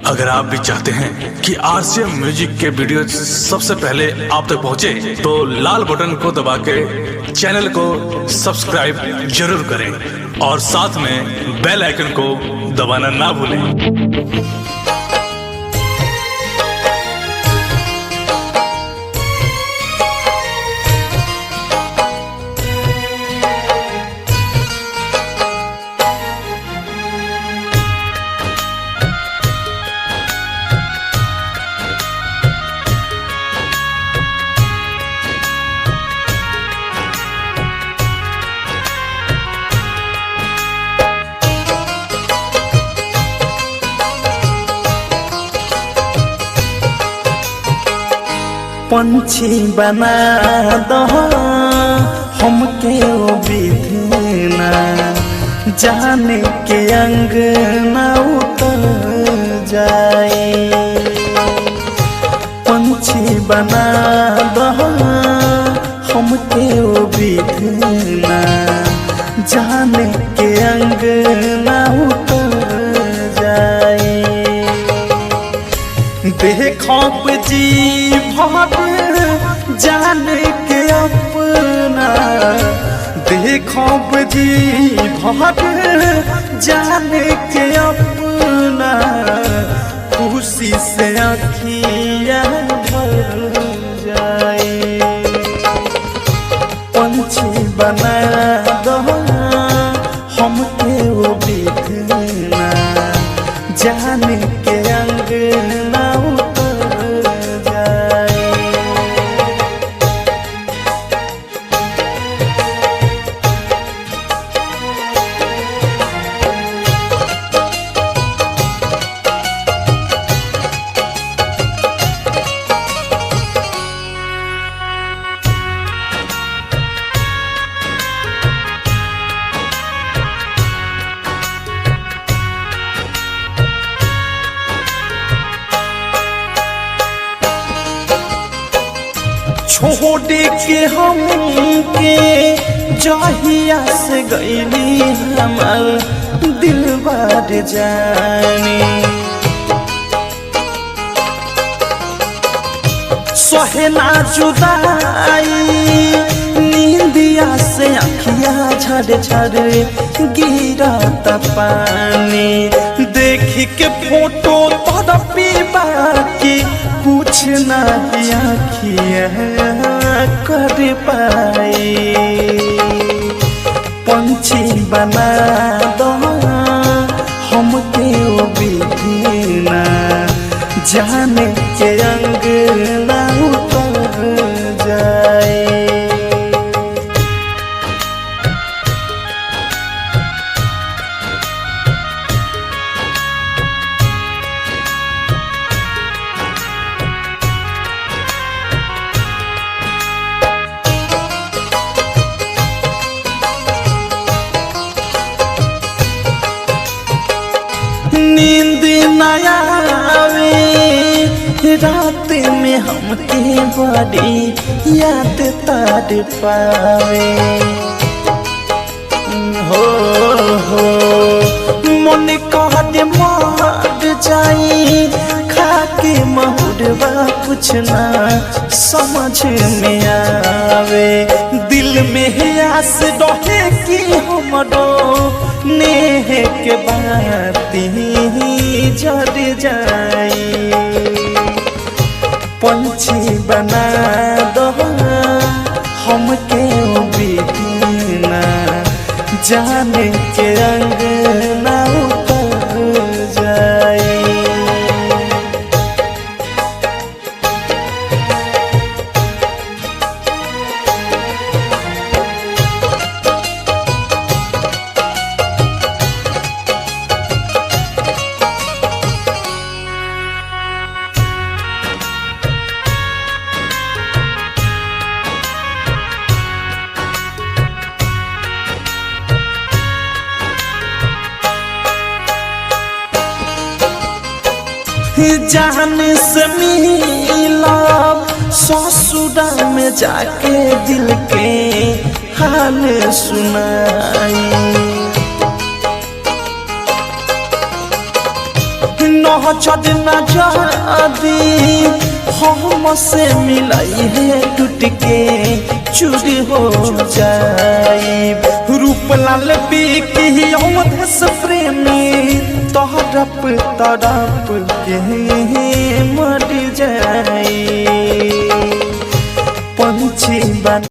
अगर आप भी चाहते हैं कि आरसीएम म्यूजिक के वीडियो सबसे पहले आप तक पहुंचे, तो लाल बटन को दबा के चैनल को सब्सक्राइब जरूर करें और साथ में बेल आइकन को दबाना ना भूलें। पंछी बना दो हमके ओ विधना, जाने के अंग न उतर जाए। पंछी बना दो हमके ओ विधना, जाने के अंग न उतर जाए। देखो जी भर जान के अपना, देखो जी भर जान के अपना, खुशी से अखियाँ भर जाए। पंछी बना दो हमके वो विधना, जान के अंग ना उतर जाए। छोड़ के हमके जहिया से गईली हमार दिल बार जाने। सोहेना जुदाई नींदिया से अखिया झड़ झड़ गिरता पानी। देख के फोटो तड़पी बाकी कुछ नहीं आँखियाँ कर पाई। पंछी बना दो हमके ओ विधना, जाने के अंग ना उतर जाए। नींद न आवे रात में हमके बड़ी याद तार पावे। हो मन कहते मर जाई, खाके महुरवा कुछ ना समझ में आवे। दिल में आस रहे कि हमरो नेह के बाती जड़ जाए। पंछी बना दो हमके ओ विधना, जाने के अंग ना उतर जाए। जान से मिला ससुरा में जाके दिल के हाल सुनाई। सहजद न जादी हम से मिलाई है टूट के चूरी हो जाई रूप लाल बिकी अवधेश प्रेमी तड़प तड़प के मर जाई पंछी बन